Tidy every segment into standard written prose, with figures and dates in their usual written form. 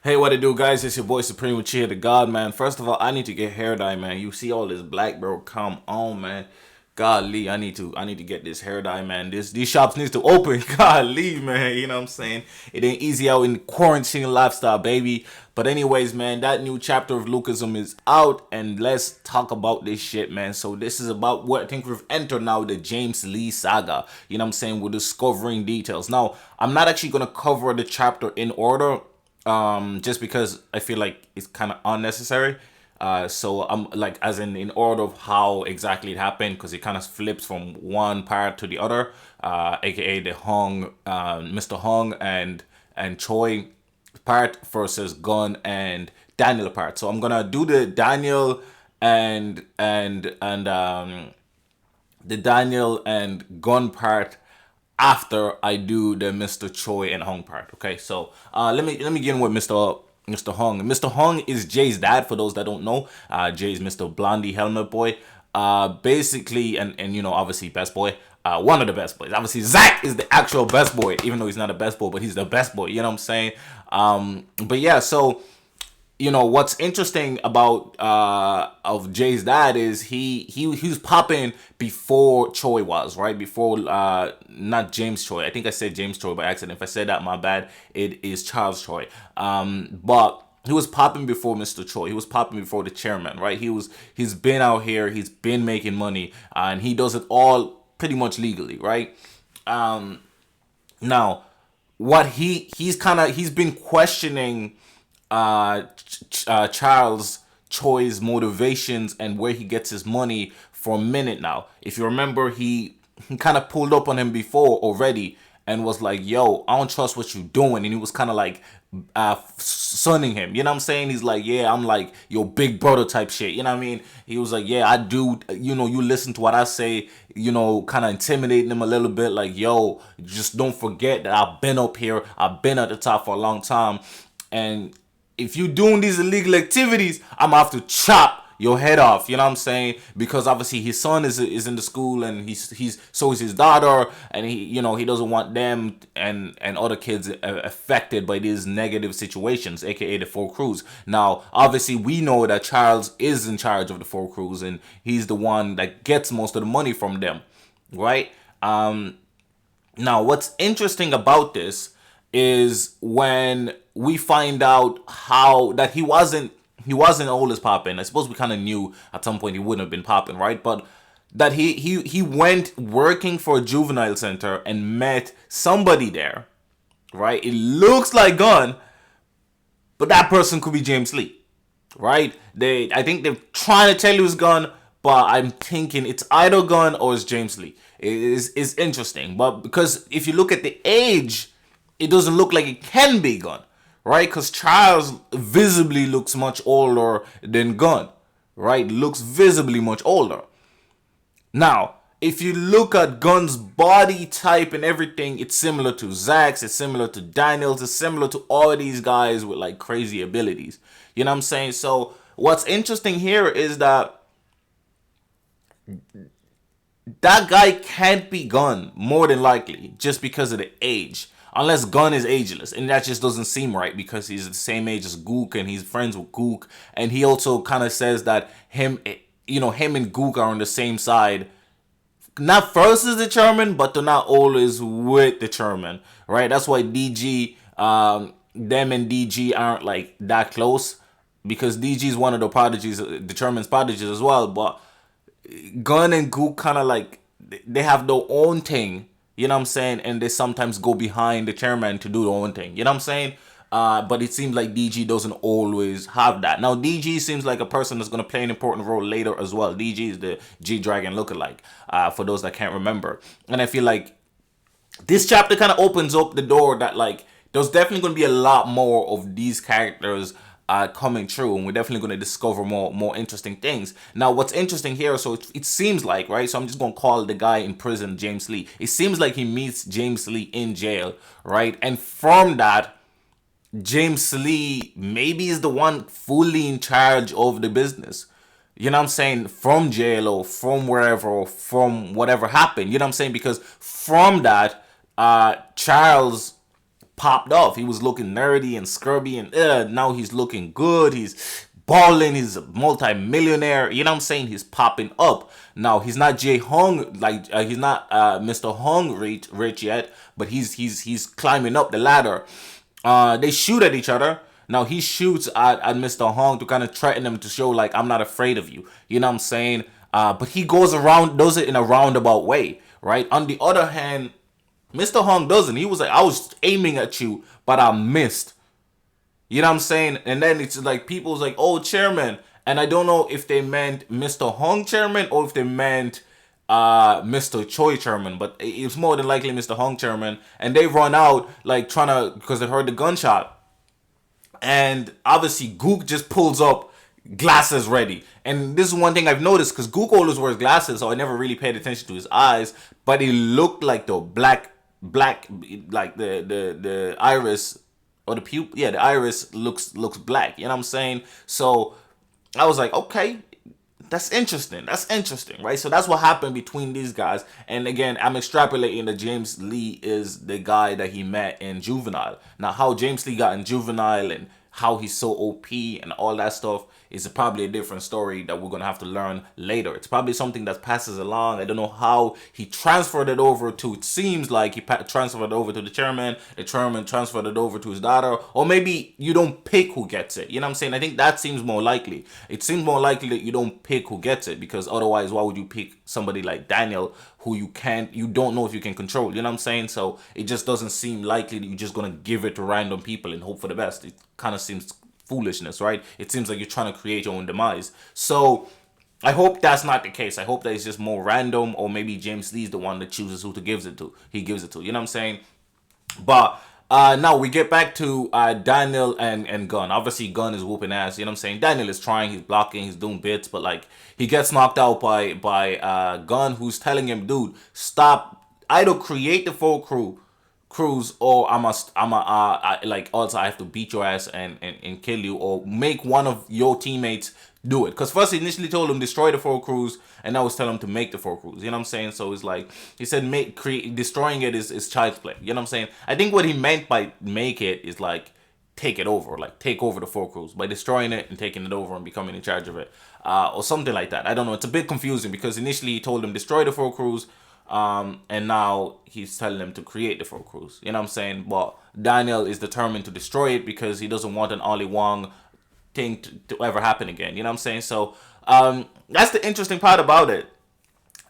Hey, what it do, guys? It's your boy Supreme with Cheer the God, man. First of all, I need to get hair dye, man. You see all this black, bro? Come on, man. Golly, I need to get this hair dye, man. These shops needs to open. Golly, man. You know what I'm saying? It ain't easy out in quarantine lifestyle, baby. But anyways, man, that new chapter of Lookism is out, and let's talk about this shit, man. So this is about what I think we've entered now, the James Lee saga. You know what I'm saying? We're discovering details. Now, I'm not actually gonna cover the chapter in order just because I feel like it's kind of unnecessary. So I'm like, as in order of how exactly it happened, because it kind of flips from one part to the other, aka the Mr. Hong and Choi part versus Gun and Daniel part. So I'm gonna do the Daniel and the Daniel and Gun part after I do the Mr. Choi and Hong part. Okay, so let me begin with Mr. Hong. Mr. Hong is Jay's dad. For those that don't know, Jay's Mr. Blondie Helmet Boy. Basically, and obviously best boy. One of the best boys. Obviously, Zack is the actual best boy, even though he's not a best boy, but he's the best boy. You know what I'm saying? But yeah, so what's interesting about of Jay's dad is he was popping before Choi was, right, before not James Choi. I think I said James Choi by accident. If I said that, my bad. It is Charles Choi. But he was popping before Mr. Choi. He was popping before the chairman, right? He's been out here. He's been making money, and he does it all pretty much legally, right? Now, what he's been questioning Charles Choi's motivations and where he gets his money for a minute now. If you remember, he kind of pulled up on him before already and was like, "Yo, I don't trust what you doing," and he was kind of like sunning him. You know what I'm saying? He's like, "Yeah, I'm like your big brother type shit." You know what I mean? He was like, "Yeah, I do. You listen to what I say." Kind of intimidating him a little bit, like, "Yo, just don't forget that I've been up here. I've been at the top for a long time, and if you doing these illegal activities, I'm gonna have to chop your head off." You know what I'm saying? Because obviously his son is in the school, and he's so is his daughter, and he doesn't want them and other kids affected by these negative situations, aka the four crews. Now, obviously, we know that Charles is in charge of the four crews, and he's the one that gets most of the money from them, right? Now, what's interesting about this is when we find out how that he wasn't always popping. I suppose we kind of knew at some point he wouldn't have been popping, right? But that he went working for a juvenile center and met somebody there, right? It looks like Gun, but that person could be James Lee, right? I think they're trying to tell you it's Gun, but I'm thinking it's either Gun or it's James Lee. It's interesting, but because if you look at the age, it doesn't look like it can be Gun, right? Because Charles visibly looks much older than Gun, right? Looks visibly much older. Now, if you look at Gun's body type and everything, it's similar to Zack's, it's similar to Daniel's, it's similar to all these guys with like crazy abilities. You know what I'm saying? So what's interesting here is that guy can't be Gun, more than likely, just because of the age. Unless Gun is ageless, and that just doesn't seem right because he's the same age as Gook and he's friends with Gook, and he also kind of says that him and Gook are on the same side, not versus the chairman, but they're not always with the chairman, right? That's why DG, them and DG aren't like that close, because DG is one of the prodigies, the chairman's prodigies as well, but Gun and Gook kind of like they have their own thing, you know what I'm saying, and they sometimes go behind the chairman to do their own thing, you know what I'm saying. But it seems like DG doesn't always have that. Now DG seems like a person that's gonna play an important role later as well. DG is the G Dragon lookalike. For those that can't remember, and I feel like this chapter kind of opens up the door that like there's definitely going to be a lot more of these characters coming true, and we're definitely going to discover more interesting things. Now, what's interesting here, so it seems like, right, so I'm just going to call the guy in prison James Lee. It seems like he meets James Lee in jail, right, and from that James Lee maybe is the one fully in charge of the business. You know what I'm saying? From jail or from wherever or from whatever happened. You know what I'm saying? Because from that, Charles popped off. He was looking nerdy and scrubby, and now he's looking good. He's balling. He's a multi-millionaire. You know what I'm saying? He's popping up. Now he's not Jay Hung, like he's not Mr. Hung rich yet, but he's climbing up the ladder. They shoot at each other. Now he shoots at Mr. Hong to kind of threaten him to show like I'm not afraid of you. You know what I'm saying? But he goes around, does it in a roundabout way, right? On the other hand, Mr. Hong doesn't. He was like, I was aiming at you, but I missed. You know what I'm saying? And then it's like people's like, oh, chairman. And I don't know if they meant Mr. Hong chairman or if they meant Mr. Choi chairman, but it's more than likely Mr. Hong chairman. And they run out like trying to, because they heard the gunshot. And obviously Gook just pulls up, glasses ready. And this is one thing I've noticed, because Gook always wears glasses, so I never really paid attention to his eyes. But he looked like the black, like the iris or the pupil. Yeah, the iris looks black. You know what I'm saying? So I was like, okay, that's interesting. That's interesting, right? So that's what happened between these guys. And again, I'm extrapolating that James Lee is the guy that he met in Juvenile. Now, how James Lee got in Juvenile and how he's so OP and all that stuff is probably a different story that we're going to have to learn later. It's probably something that passes along. I don't know how he transferred it over to, it seems like he transferred it over to the chairman transferred it over to his daughter, or maybe you don't pick who gets it. You know what I'm saying? I think that seems more likely. It seems more likely that you don't pick who gets it, because otherwise why would you pick somebody like Daniel who you don't know if you can control? You know what I'm saying? So it just doesn't seem likely that you're just going to give it to random people and hope for the best. It kind of seems foolishness, right? It seems like you're trying to create your own demise. So I hope that's not the case. I hope that it's just more random, or maybe James Lee's the one that chooses who to gives it to. He gives it to. You know what I'm saying? But now we get back to Daniel and Gunn. Obviously, Gunn is whooping ass. You know what I'm saying? Daniel is trying. He's blocking. He's doing bits. But like he gets knocked out by Gunn, who's telling him, dude, stop. Either create the full crews, or like also I have to beat your ass and kill you, or make one of your teammates do it. Because first he initially told him destroy the 4 crews, and now he's telling him to make the 4 crews. You know what I'm saying? So it's like he said destroying it is child's play. You know what I'm saying? I think what he meant by make it is like take it over, like take over the 4 crews by destroying it and taking it over and becoming in charge of it, or something like that. I don't know. It's a bit confusing, because initially he told him destroy the 4 crews. And now he's telling them to create the 4 crews. You know what I'm saying? But Daniel is determined to destroy it because he doesn't want an Olly Wong thing to ever happen again. You know what I'm saying? So that's the interesting part about it.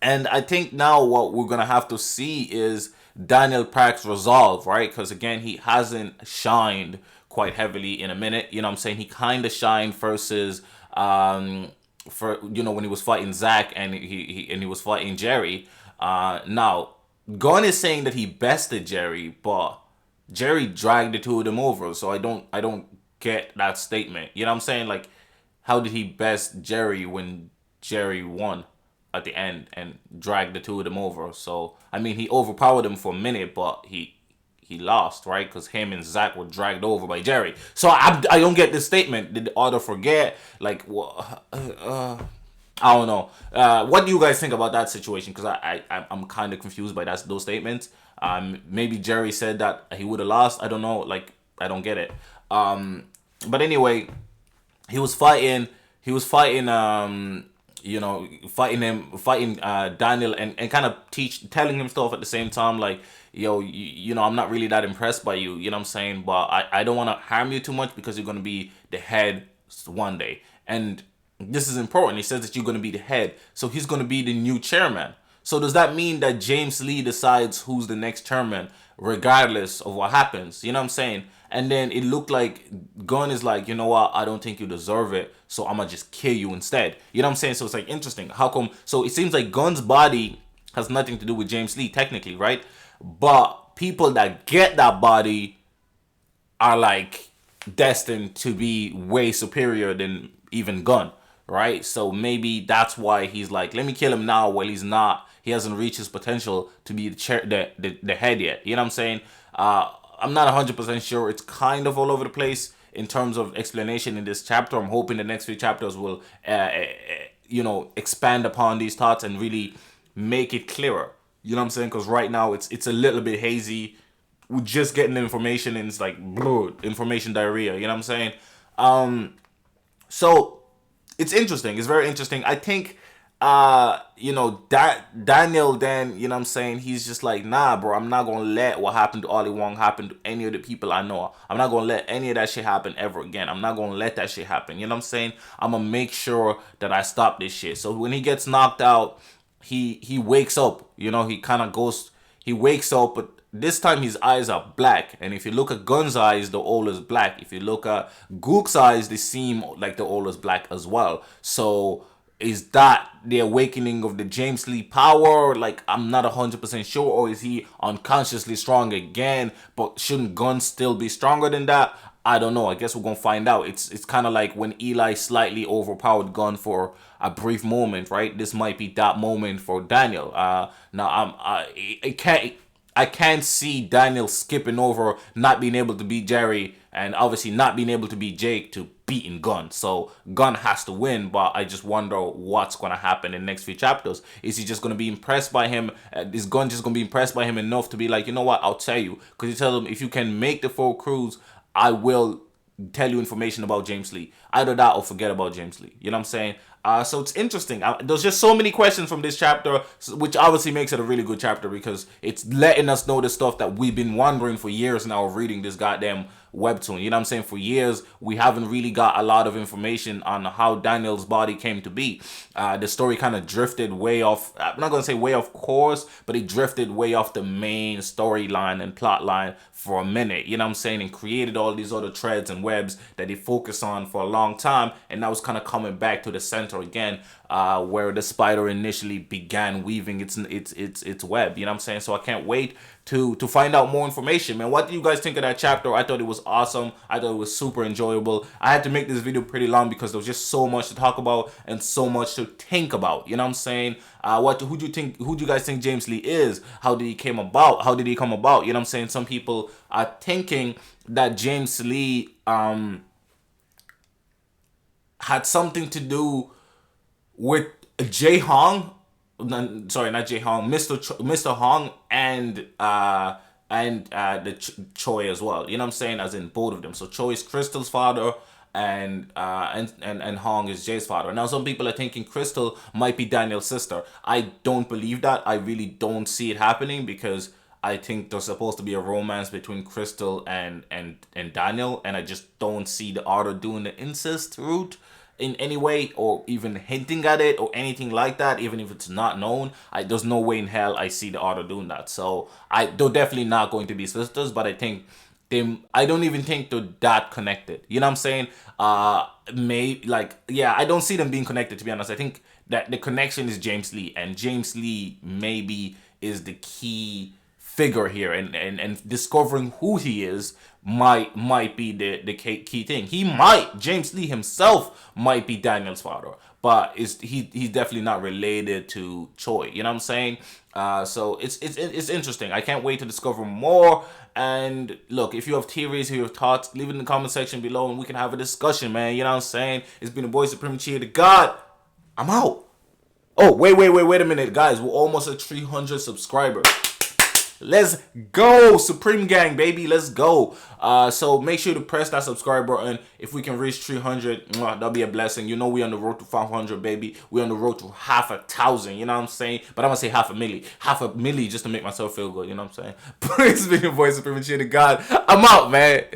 And I think now what we're gonna have to see is Daniel Park's resolve, right? Because again, he hasn't shined quite heavily in a minute. You know what I'm saying? He kind of shined versus for when he was fighting Zack and he was fighting Jerry. Now, Gunn is saying that he bested Jerry, but Jerry dragged the 2 of them over. So I don't get that statement. You know what I'm saying? Like, how did he best Jerry when Jerry won at the end and dragged the 2 of them over? So I mean, he overpowered them for a minute, but he lost, right? Because him and Zack were dragged over by Jerry. So I don't get this statement. Did the author forget? Like, what? I don't know. What do you guys think about that situation? Because I'm kind of confused by those statements. Maybe Jerry said that he would have lost. I don't know. Like, I don't get it. But anyway, he was fighting. Fighting Daniel and kind of telling him stuff at the same time. Like, yo, I'm not really that impressed by you. You know what I'm saying? But I don't want to harm you too much, because you're gonna be the head one day. And this is important. He says that you're going to be the head. So he's going to be the new chairman. So does that mean that James Lee decides who's the next chairman regardless of what happens? You know what I'm saying? And then it looked like Gunn is like, you know what? I don't think you deserve it. So I'm going to just kill you instead. You know what I'm saying? So it's like interesting. How come? So it seems like Gunn's body has nothing to do with James Lee technically, right? But people that get that body are like destined to be way superior than even Gunn. Right? So maybe that's why he's like, let me kill him now while he hasn't reached his potential to be the head yet. You know what I'm saying? I'm not 100% sure. It's kind of all over the place in terms of explanation in this chapter. I'm hoping the next few chapters will, expand upon these thoughts and really make it clearer. You know what I'm saying? Because right now it's a little bit hazy just getting the information and it's like information diarrhea. You know what I'm saying? So it's interesting. It's very interesting. I think that Daniel then, you know what I'm saying, he's just like, nah, bro, I'm not gonna let what happened to Ollie Wong happen to any of the people I know. I'm not gonna let any of that shit happen ever again. I'm not gonna let that shit happen. You know what I'm saying? I'm gonna make sure that I stop this shit. So when he gets knocked out, he wakes up, he kind of goes, he wakes up, but this time his eyes are black. And if you look at Gun's eyes, the all is black. If you look at Gook's eyes, they seem like the all is black as well. So is that the awakening of the James Lee power? Like, I'm not 100% sure. Or is he unconsciously strong again? But shouldn't Gun still be stronger than that? I don't know. I guess we're gonna find out. It's kind of like when Eli slightly overpowered Gun for a brief moment, right? This might be that moment for Daniel. Now I can't see Daniel skipping over not being able to beat Jerry and obviously not being able to beat Jake to beating Gun. So Gun has to win, but I just wonder what's going to happen in the next few chapters. Is he just going to be impressed by him? Is Gun just going to be impressed by him enough to be like, you know what, I'll tell you. Because you tell him, if you can make the 4 crews, I will tell you information about James Lee. Either that or forget about James Lee. You know what I'm saying? So it's interesting. There's just so many questions from this chapter, which obviously makes it a really good chapter because it's letting us know the stuff that we've been wondering for years now of reading this goddamn webtoon. You know what I'm saying? For years, we haven't really got a lot of information on how Daniel's body came to be. The story kind of drifted way off. I'm not going to say way off course, but it drifted way off the main storyline and plot line for a minute. You know what I'm saying? And created all these other threads and webs that they focused on for a long time. And now it's kind of coming back to the center again, where the spider initially began weaving its web. You know what I'm saying? So I can't wait to find out more information, man. What do you guys think of that chapter? I thought it was awesome. I thought it was super enjoyable. I had to make this video pretty long because there was just so much to talk about and so much to think about. You know what I'm saying? Who do you guys think James Lee is? How did he come about? You know what I'm saying? Some people are thinking that James Lee had something to do with Hong, sorry, not Hong, Mr. Hong and the Choi as well. You know what I'm saying? As in both of them. So Choi is Crystal's father, and Hong is Jay's father. Now some people are thinking Crystal might be Daniel's sister. I don't believe that. I really don't see it happening because I think there's supposed to be a romance between Crystal and Daniel, and I just don't see the author doing the incest route in any way or even hinting at it or anything like that, even if it's not known. There's no way in hell I see the author doing that. So they're definitely not going to be sisters, but I think I don't even think they're that connected. You know what I'm saying? I don't see them being connected, to be honest. I think that the connection is James Lee, and James Lee maybe is the key figure here, and discovering who he is might be the key thing. James Lee himself might be Daniel's father, but he's definitely not related to Choi. You know what I'm saying? So it's interesting. I can't wait to discover more. And look, if you have theories, if you have thoughts, leave it in the comment section below and we can have a discussion, man. You know what I'm saying? It's been the boy Supreme Cheer to God. I'm out. Oh, wait a minute, guys. We're almost at 300 subscribers. Let's go, Supreme Gang, baby. Let's go. So make sure to press that subscribe button. If we can reach 300, that'll be a blessing. You know we on the road to 500, baby. We on the road to 500,000. You know what I'm saying? But I'm gonna say 500,000. 500,000 just to make myself feel good. You know what I'm saying? It's been your voice, Supreme Cheer to God. I'm out, man.